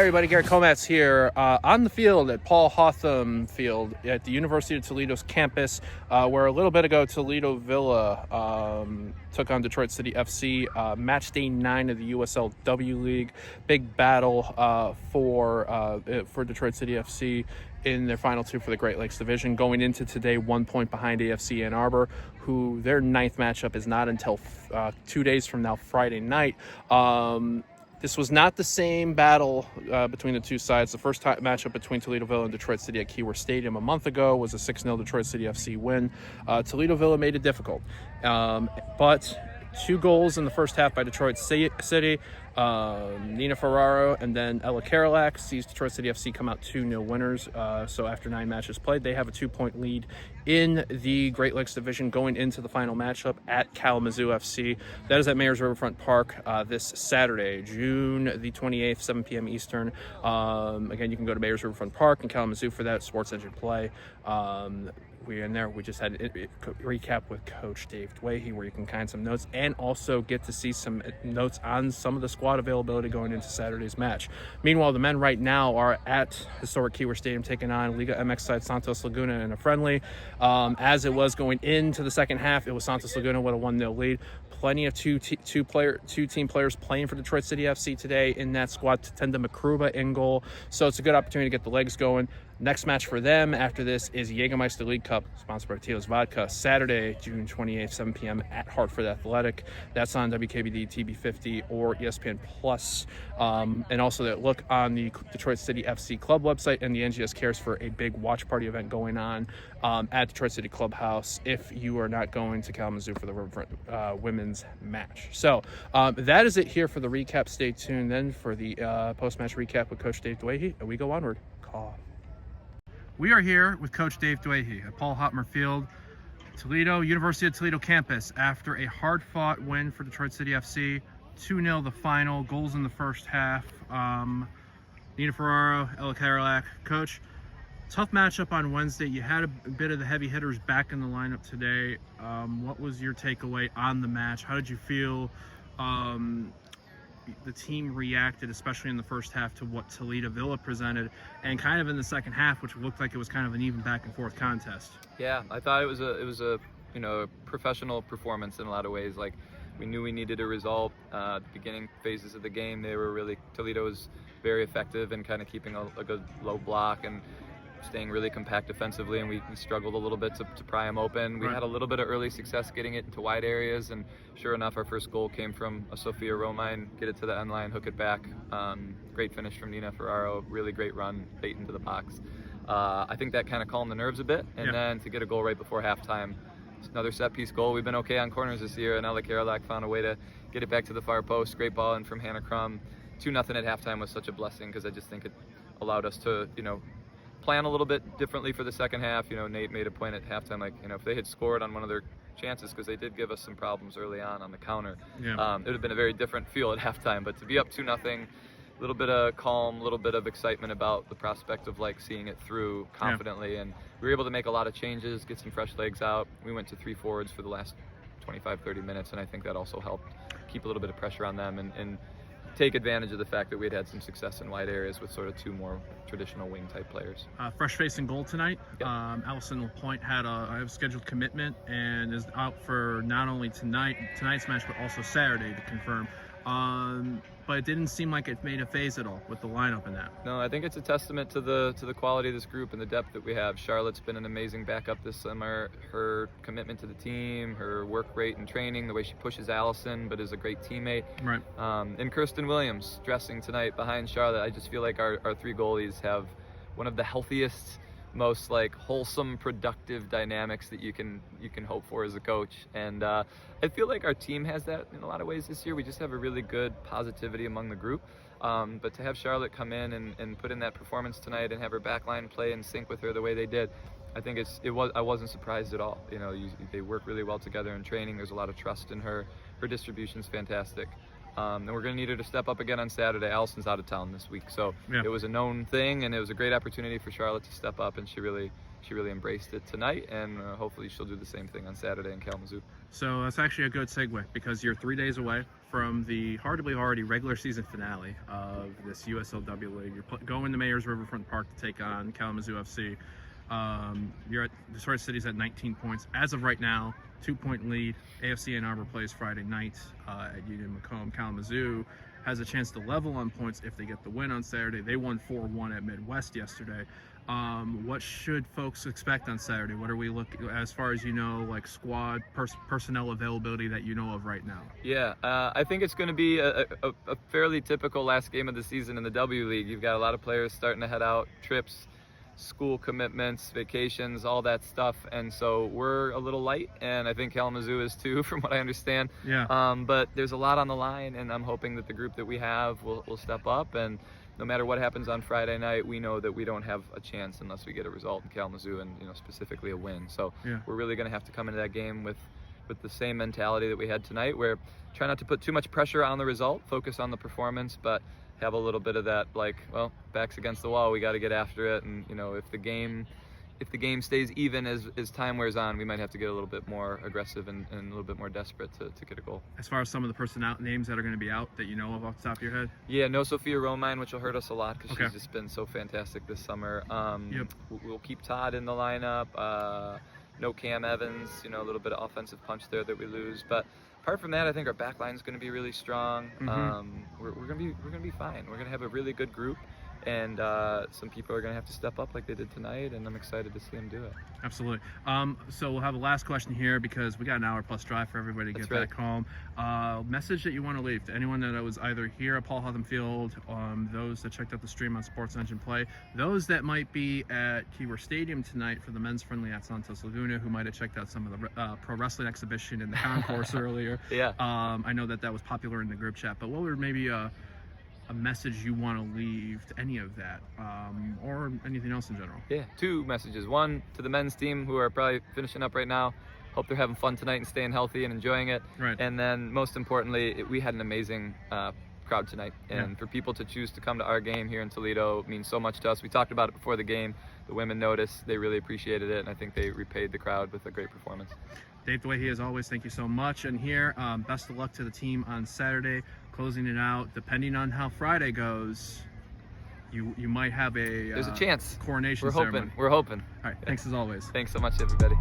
everybody, Garrett Comatz here on the field at Paul Hotham Field at the University of Toledo's campus, where a little bit ago Toledo Villa took on Detroit City FC, match day 9 of the USLW League. Big battle for Detroit City FC in their final two for the Great Lakes Division. Going into today, 1 point behind AFC Ann Arbor, who their ninth matchup is not until 2 days from now, Friday night. This was not the same battle between the two sides. The first matchup between Toledo Villa and Detroit City at Keyworth Stadium a month ago was a 6-0 Detroit City FC win. Toledo Villa made it difficult, but 2 goals in the first half by Detroit City. Nina Ferraro and then Ella Karolak sees Detroit City FC come out 2-0 winners. So after 9 matches played, they have a 2-point lead in the Great Lakes Division going into the final matchup at Kalamazoo FC. That is at Mayor's Riverfront Park this Saturday, June the 28th, 7 p.m. Eastern. Again, you can go to Mayor's Riverfront Park in Kalamazoo for that Sports Engine play. We're in there. We just had a recap with Coach David Dwaihy, where you can find some notes and also get to see some notes on some of the squad availability going into Saturday's match. Meanwhile, the men right now are at historic Keyworth Stadium taking on Liga MX side Santos Laguna in a friendly. As it was going into the second half, it was Santos Laguna with a 1-0 lead. Plenty of two-team players playing for Detroit City FC today in that squad. Tenda Makruba in goal, so it's a good opportunity to get the legs going. Next match for them after this is Jägermeister League Cup, sponsored by Tito's Vodka, Saturday, June 28th, 7 p.m. at Hartford Athletic. That's on WKBD, TB50, or ESPN Plus. And also look on the Detroit City FC Club website, and the NGS cares for a big watch party event going on at Detroit City Clubhouse if you are not going to Kalamazoo for the women's match. So that is it here for the recap. Stay tuned then for the post-match recap with Coach Dave Dwaihy, and we go onward. Call. We are here with Coach Dave Dwaihy at Paul Hotham Field, Toledo, University of Toledo campus, after a hard-fought win for Detroit City FC, 2-0 the final, goals in the first half. Nina Ferraro, Ella Karolak. Coach, tough matchup on Wednesday. You had a bit of the heavy hitters back in the lineup today. What was your takeaway on the match? How did you feel the team reacted, especially in the first half, to what Toledo Villa presented, and kind of in the second half, which looked like it was kind of an even back and forth contest? Yeah, I thought it was a professional performance in a lot of ways. Like, we knew we needed a result. At the beginning phases of the game, Toledo was very effective in kind of keeping a good low block and staying really compact defensively, and we struggled a little bit to pry them open. We had a little bit of early success getting it into wide areas, and sure enough, our first goal came from a Sophia Romine, get it to the end line, hook it back. Great finish from Nina Ferraro, really great run, bait into the box. I think that kind of calmed the nerves a bit, and then to get a goal right before halftime, another set-piece goal. We've been okay on corners this year, and Ella Karolak found a way to get it back to the far post. Great ball in from Hannah Crum. 2-0 at halftime was such a blessing, because I just think it allowed us to, plan a little bit differently for the second half. Nate made a point at halftime, if they had scored on one of their chances, because they did give us some problems early on the counter, it would have been a very different feel at halftime. But to be up 2-0, a little bit of calm, a little bit of excitement about the prospect of seeing it through confidently, and we were able to make a lot of changes, get some fresh legs out. We went to 3 forwards for the last 25-30 minutes, and I think that also helped keep a little bit of pressure on them and take advantage of the fact that we had some success in wide areas with sort of 2 more traditional wing type players. Fresh face in goal tonight. Allison Lapointe had a scheduled commitment and is out for not only tonight's match, but also Saturday to confirm. But it didn't seem like it made a phase at all with the lineup in that. No, I think it's a testament to the quality of this group and the depth that we have. Charlotte's been an amazing backup this summer. Her commitment to the team, her work rate and training, the way she pushes Allison, but is a great teammate. Right. And Kirsten Williams dressing tonight behind Charlotte. I just feel like our 3 goalies have one of the healthiest, most wholesome, productive dynamics that you can hope for as a coach. And I feel like our team has that in a lot of ways this year. We just have a really good positivity among the group. But to have Charlotte come in and put in that performance tonight and have her backline play in sync with her the way they did, I think I wasn't surprised at all. They work really well together in training. There's a lot of trust in her. Her distribution's fantastic. And we're going to need her to step up again on Saturday. Allison's out of town this week, so it was a known thing, and it was a great opportunity for Charlotte to step up, and she really she really embraced it tonight, and hopefully she'll do the same thing on Saturday in Kalamazoo. So that's actually a good segue, because you're 3 days away from the hard to believe already regular season finale of this USLW League. You're going to Mayor's Riverfront Park to take on Kalamazoo FC. You're at Detroit City's at 19 points as of right now, 2-point lead. AFC Ann Arbor plays Friday night at Union Macomb. Kalamazoo has a chance to level on points if they get the win on Saturday. They won 4-1 at Midwest yesterday. What should folks expect on Saturday? What are we looking, as far as you know, like squad personnel availability that you know of right now? Yeah, I think it's going to be a fairly typical last game of the season in the W League. You've got a lot of players starting to head out, trips, school commitments, vacations, all that stuff, and so we're a little light, and I think Kalamazoo is too, from what I understand. Yeah. But there's a lot on the line, and I'm hoping that the group that we have will step up, and no matter what happens on Friday night, we know that we don't have a chance unless we get a result in Kalamazoo, and specifically a win. So yeah, we're really going to have to come into that game with the same mentality that we had tonight, where try not to put too much pressure on the result, focus on the performance, but have a little bit of that, like, well, backs against the wall, we got to get after it. And if the game stays even as time wears on, we might have to get a little bit more aggressive and a little bit more desperate to get a goal. As far as some of the personnel names that are going to be out that you know of off the top of your head? Yeah, no Sophia Romine, which will hurt us a lot because Okay. she's just been so fantastic this summer. Yep. We'll keep Todd in the lineup. No Cam Evans, a little bit of offensive punch there that we lose, but apart from that, I think our back line is going to be really strong. We're going to be fine. We're going to have a really good group, and some people are going to have to step up like they did tonight, and I'm excited to see them do it. Absolutely. So we'll have a last question here, because we got an hour plus drive for everybody to get That's back home. Message that you want to leave to anyone that was either here at Paul Hotham Field, those that checked out the stream on Sports Engine Play, those that might be at Keyworth Stadium tonight for the men's friendly at Santos Laguna, who might have checked out some of the pro wrestling exhibition in the concourse earlier. Yeah. I know that was popular in the group chat, but what would maybe a message you want to leave to any of that, or anything else in general? Yeah, two messages. One, to the men's team who are probably finishing up right now. Hope they're having fun tonight and staying healthy and enjoying it. Right. And then most importantly, we had an amazing crowd tonight. And for people to choose to come to our game here in Toledo means so much to us. We talked about it before the game. The women noticed. They really appreciated it. And I think they repaid the crowd with a great performance. Dave Dwaihy, as always, thank you so much. And here, best of luck to the team on Saturday. Closing it out, depending on how Friday goes, you might have There's a chance. coronation We're hoping. ceremony. We're hoping. All right, thanks as always. Thanks so much, everybody.